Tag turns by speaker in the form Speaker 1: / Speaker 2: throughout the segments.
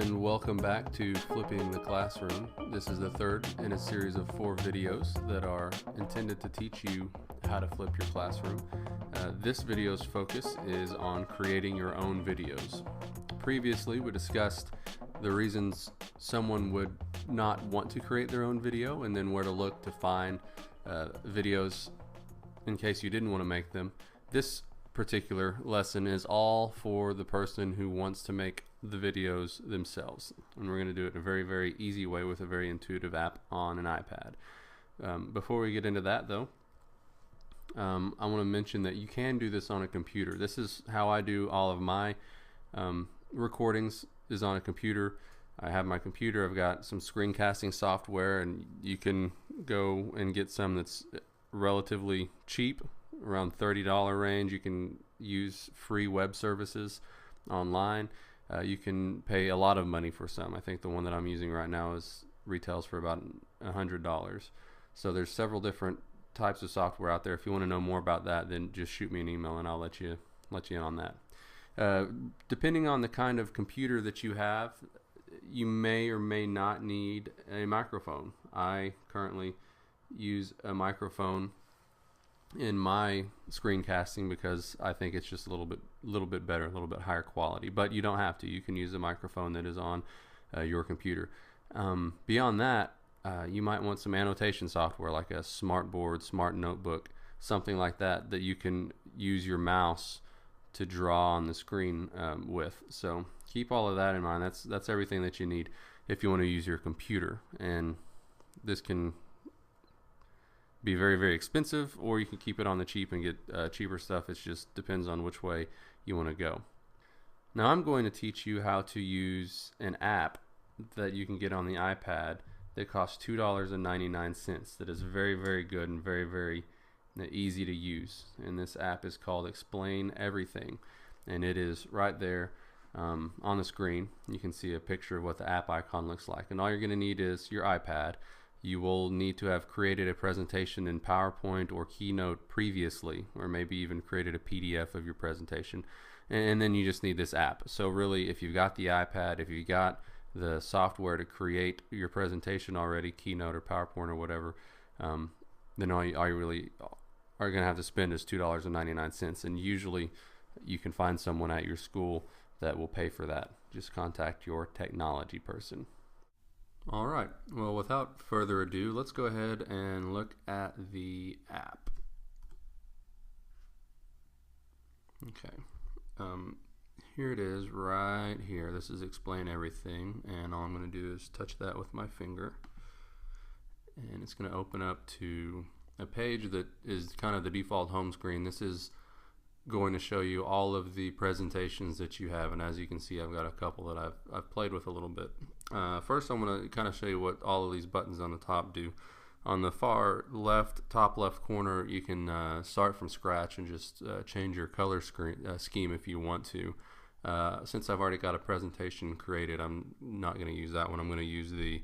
Speaker 1: and welcome back to Flipping the Classroom. This is the third in a series of 4 videos that are intended to teach you how to flip your classroom. This video's focus is on creating your own videos. Previously, we discussed the reasons someone would not want to create their own video and then where to look to find videos in case you didn't want to make them. This particular lesson is all for the person who wants to make the videos themselves, and we're going to do it in a very, very easy way with a very intuitive app on an iPad. Before we get into that though, I want to mention that you can do this on a computer. This is how I do all of my recordings, is on a computer. I have my computer, I've got some screencasting software, and you can go and get some that's relatively cheap, around $30 range. You can use free web services online. You can pay a lot of money for some. I think the one that I'm using right now retails for about $100. So there's several different types of software out there. If you want to know more about that, then just shoot me an email and I'll let you in on that. Depending on the kind of computer that you have, you may or may not need a microphone. I currently use a microphone in my screencasting because I think it's just a little bit better, a little bit higher quality. But you don't have to. You can use a microphone that is on your computer. Beyond that, you might want some annotation software like a smartboard, smart notebook, something like that you can use your mouse to draw on the screen with. So keep all of that in mind. That's everything that you need if you want to use your computer. And this can be very, very expensive, or you can keep it on the cheap and get cheaper stuff. It just depends on which way you want to go. Now I'm going to teach you how to use an app that you can get on the iPad that costs $2.99. That is very, very good and very, very easy to use. And this app is called Explain Everything, and it is right there on the screen. You can see a picture of what the app icon looks like, and all you're going to need is your iPad. You will need to have created a presentation in PowerPoint or Keynote previously, or maybe even created a PDF of your presentation, and then you just need this app. So really, if you've got the iPad, if you've got the software to create your presentation already, Keynote or PowerPoint or whatever, then all you really are going to have to spend is $2.99, and usually you can find someone at your school that will pay for that. Just contact your technology person. Alright, well, without further ado, let's go ahead and look at the app. Okay, here it is right here. This is Explain Everything, and all I'm going to do is touch that with my finger, and it's going to open up to a page that is kind of the default home screen. This is going to show you all of the presentations that you have, and as you can see, I've got a couple that I've played with a little bit. First, I'm going to kind of show you what all of these buttons on the top do. On the far left, top left corner, you can start from scratch and just change your color scheme if you want to. Since I've already got a presentation created, I'm not going to use that one. I'm going to use the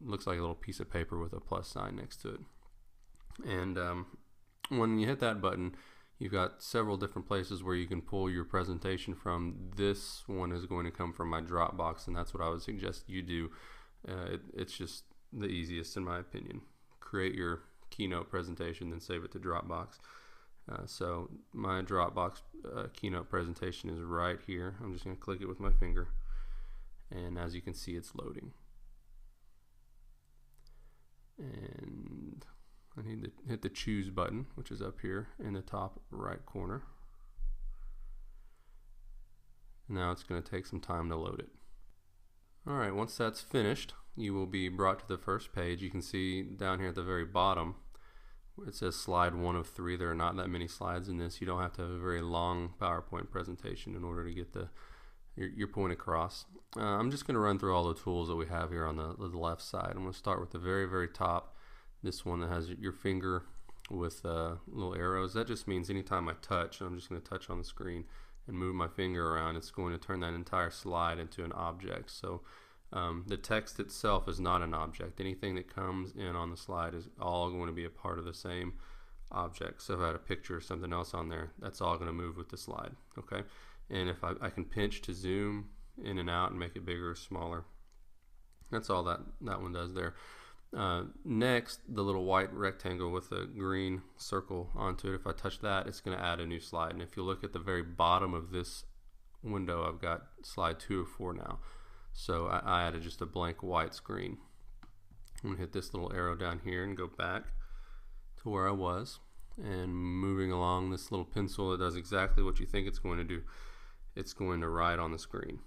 Speaker 1: looks like a little piece of paper with a plus sign next to it. And when you hit that button, you've got several different places where you can pull your presentation from. This one is going to come from my Dropbox, and that's what I would suggest you do. It's just the easiest in my opinion. Create your Keynote presentation, then save it to Dropbox. So my Dropbox Keynote presentation is right here. I'm just going to click it with my finger, and as you can see, it's loading. And I need to hit the choose button, which is up here in the top right corner. Now it's going to take some time to load it. Alright, once that's finished, you will be brought to the first page. You can see down here at the very bottom it says slide 1 of 3. There are not that many slides in this. You don't have to have a very long PowerPoint presentation in order to get your point across. I'm just going to run through all the tools that we have here on the left side. I'm going to start with the very, very top. This one that has your finger with little arrows. That just means anytime I touch, I'm just going to touch on the screen and move my finger around, it's going to turn that entire slide into an object. So the text itself is not an object. Anything that comes in on the slide is all going to be a part of the same object. So if I had a picture or something else on there, that's all going to move with the slide. Okay, and if I can pinch to zoom in and out and make it bigger or smaller. That's all that one does there. Next, the little white rectangle with a green circle onto it, if I touch that, it's going to add a new slide. And if you look at the very bottom of this window, I've got slide 2 of 4 now. So I added just a blank white screen. I'm going to hit this little arrow down here and go back to where I was. And moving along this little pencil, it does exactly what you think it's going to do. It's going to write on the screen.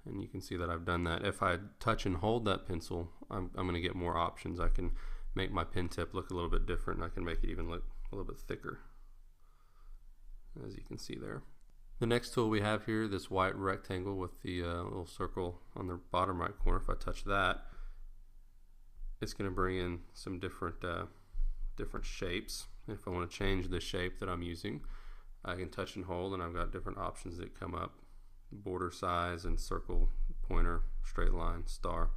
Speaker 1: And you can see that I've done that. If I touch and hold that pencil, I'm going to get more options. I can make my pen tip look a little bit different, and I can make it even look a little bit thicker, as you can see there. The next tool we have here, this white rectangle with the little circle on the bottom right corner. If I touch that, it's going to bring in some different shapes. If I want to change the shape that I'm using, I can touch and hold, and I've got different options that come up. Border size and circle, pointer, straight line, star.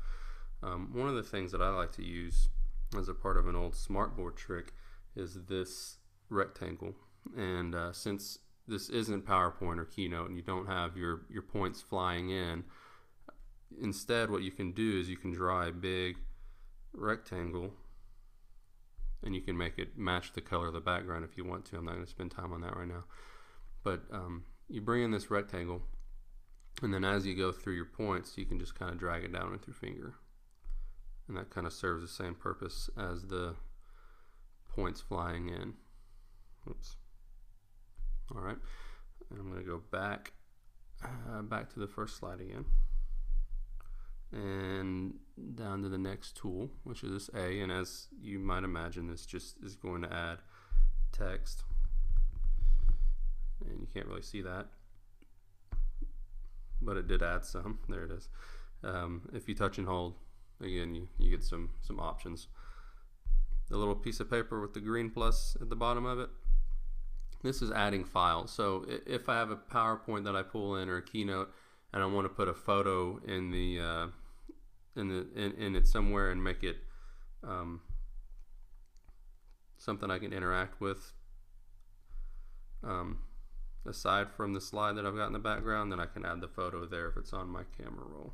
Speaker 1: One of the things that I like to use as a part of an old smartboard trick is this rectangle. And since this isn't PowerPoint or Keynote and you don't have your points flying in, instead what you can do is you can draw a big rectangle and you can make it match the color of the background if you want to. I'm not going to spend time on that right now. But you bring in this rectangle, and then as you go through your points, you can just kind of drag it down with your finger. And that kind of serves the same purpose as the points flying in. Oops. All right. And I'm going to go back to the first slide again. And down to the next tool, which is this A. And as you might imagine, this just is going to add text. And you can't really see that, but it did add some. There it is. If you touch and hold, again, you get some options. The little piece of paper with the green plus at the bottom of it, this is adding files. So if I have a PowerPoint that I pull in or a Keynote and I want to put a photo in it somewhere and make it something I can interact with, aside from the slide that I've got in the background, then I can add the photo there if it's on my camera roll.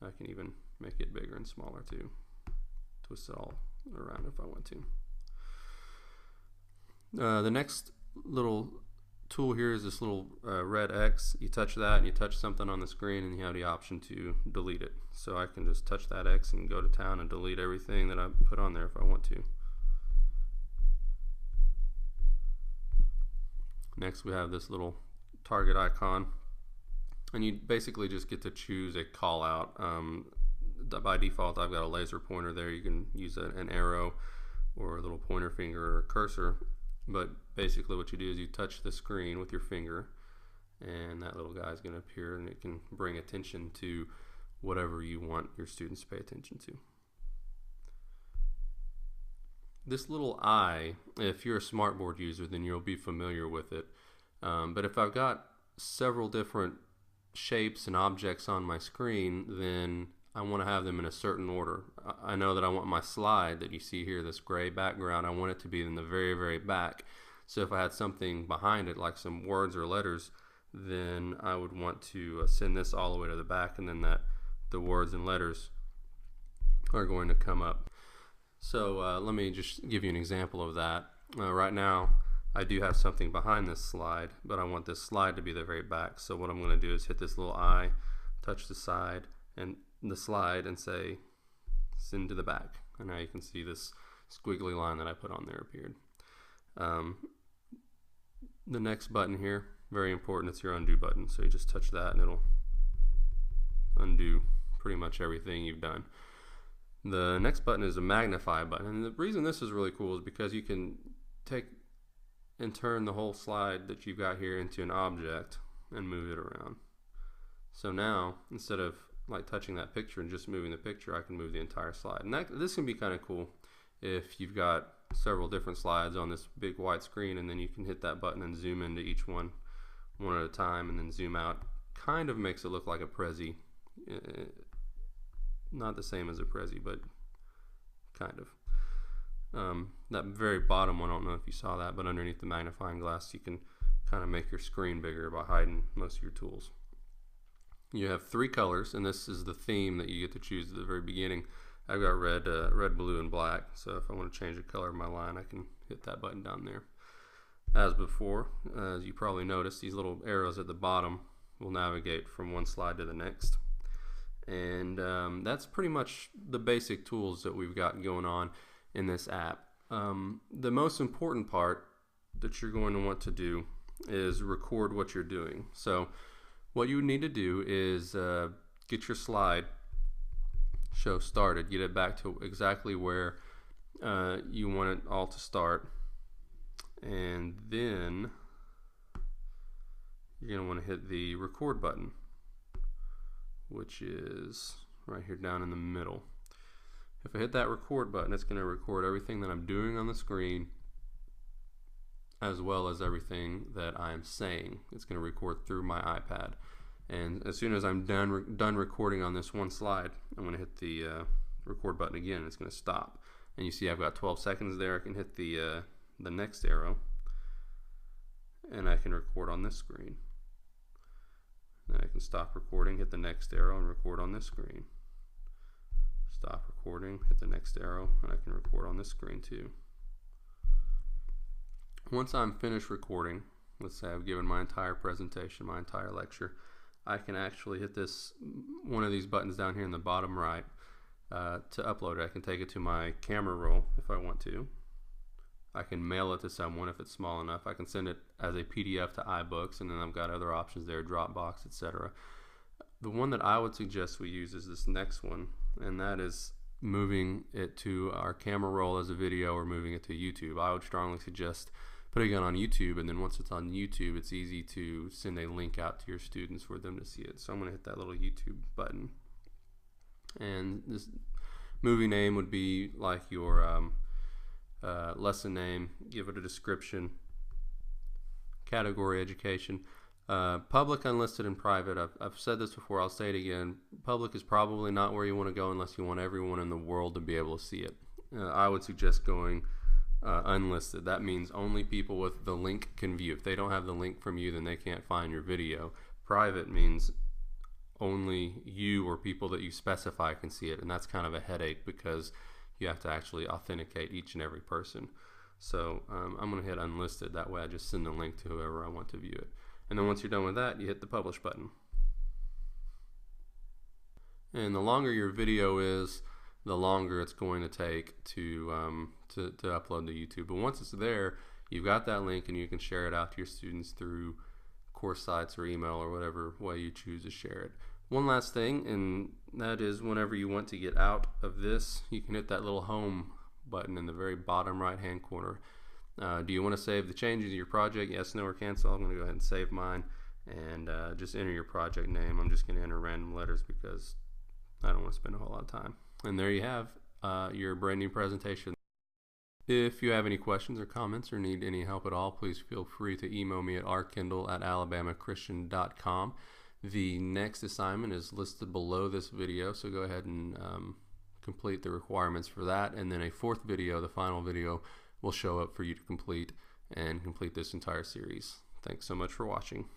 Speaker 1: I can even make it bigger and smaller too. Twist it all around if I want to. The next little tool here is this little red X. You touch that and you touch something on the screen and you have the option to delete it. So I can just touch that X and go to town and delete everything that I put on there if I want to. Next we have this little target icon, and you basically just get to choose a call out. By default I've got a laser pointer there. You can use an arrow or a little pointer finger or a cursor, but basically what you do is you touch the screen with your finger and that little guy is going to appear, and it can bring attention to whatever you want your students to pay attention to. This little eye, if you're a smartboard user, then you'll be familiar with it. But if I've got several different shapes and objects on my screen, then I want to have them in a certain order. I know that I want my slide that you see here, this gray background, I want it to be in the very, very back. So if I had something behind it, like some words or letters, then I would want to send this all the way to the back, and then the words and letters are going to come up. So let me just give you an example of that. Right now I do have something behind this slide, but I want this slide to be the very back. So what I'm going to do is hit this little eye, touch the side and the slide, and say send to the back. And now you can see this squiggly line that I put on there appeared. The next button here, very important, it's your undo button. So you just touch that and it'll undo pretty much everything you've done. The next button is a magnify button, and the reason this is really cool is because you can take and turn the whole slide that you've got here into an object and move it around. So now, instead of like touching that picture and just moving the picture, I can move the entire slide. And this can be kind of cool if you've got several different slides on this big white screen, and then you can hit that button and zoom into each one at a time and then zoom out. Kind of makes it look like a Prezi. Not the same as a Prezi, but kind of. That very bottom one, I don't know if you saw that, but underneath the magnifying glass you can kind of make your screen bigger by hiding most of your tools. You have 3 colors, and this is the theme that you get to choose at the very beginning. I've got red, blue, and black, so if I want to change the color of my line, I can hit that button down there. As before, as you probably noticed, these little arrows at the bottom will navigate from one slide to the next. And that's pretty much the basic tools that we've got going on in this app. The most important part that you're going to want to do is record what you're doing. So what you need to do is get your slide show started, get it back to exactly where you want it all to start, and then you're going to want to hit the record button, which is right here down in the middle. If I hit that record button, it's going to record everything that I'm doing on the screen as well as everything that I'm saying. It's going to record through my iPad. And as soon as I'm done recording on this one slide, I'm going to hit the record button again, and it's going to stop. And you see I've got 12 seconds there. I can hit the next arrow, and I can record on this screen. Then I can stop recording, hit the next arrow, and record on this screen. Stop recording, hit the next arrow, and I can record on this screen too. Once I'm finished recording, let's say I've given my entire presentation, my entire lecture, I can actually hit one of these buttons down here in the bottom right to upload it. I can take it to my camera roll if I want to. I can mail it to someone if it's small enough. I can send it as a PDF to iBooks, and then I've got other options there, Dropbox, etc. The one that I would suggest we use is this next one, and that is moving it to our camera roll as a video or moving it to YouTube. I would strongly suggest putting it on YouTube, and then once it's on YouTube, it's easy to send a link out to your students for them to see it. So I'm going to hit that little YouTube button, and this movie name would be like your lesson name. Give it a description, category education, public, unlisted, and private. I've said this before, I'll say it again. Public is probably not where you want to go unless you want everyone in the world to be able to see it. I would suggest going unlisted. That means only people with the link can view. If they don't have the link from you, then they can't find your video. Private means only you or people that you specify can see it, and that's kind of a headache because you have to actually authenticate each and every person. So I'm going to hit unlisted. That way I just send the link to whoever I want to view it. And then once you're done with that, you hit the publish button. And the longer your video is, the longer it's going to take to upload to YouTube. But once it's there, you've got that link, and you can share it out to your students through course sites or email or whatever way you choose to share it. One last thing, and that is whenever you want to get out of this, you can hit that little home button in the very bottom right hand corner. Do you want to save the changes to your project? Yes, no, or cancel? I'm going to go ahead and save mine, and just enter your project name. I'm just going to enter random letters because I don't want to spend a whole lot of time. And there you have your brand new presentation. If you have any questions or comments or need any help at all, please feel free to email me at rkindle@alabamachristian.com. The next assignment is listed below this video, so go ahead and complete the requirements for that. And then a fourth video, the final video, will show up for you to complete this entire series. Thanks so much for watching.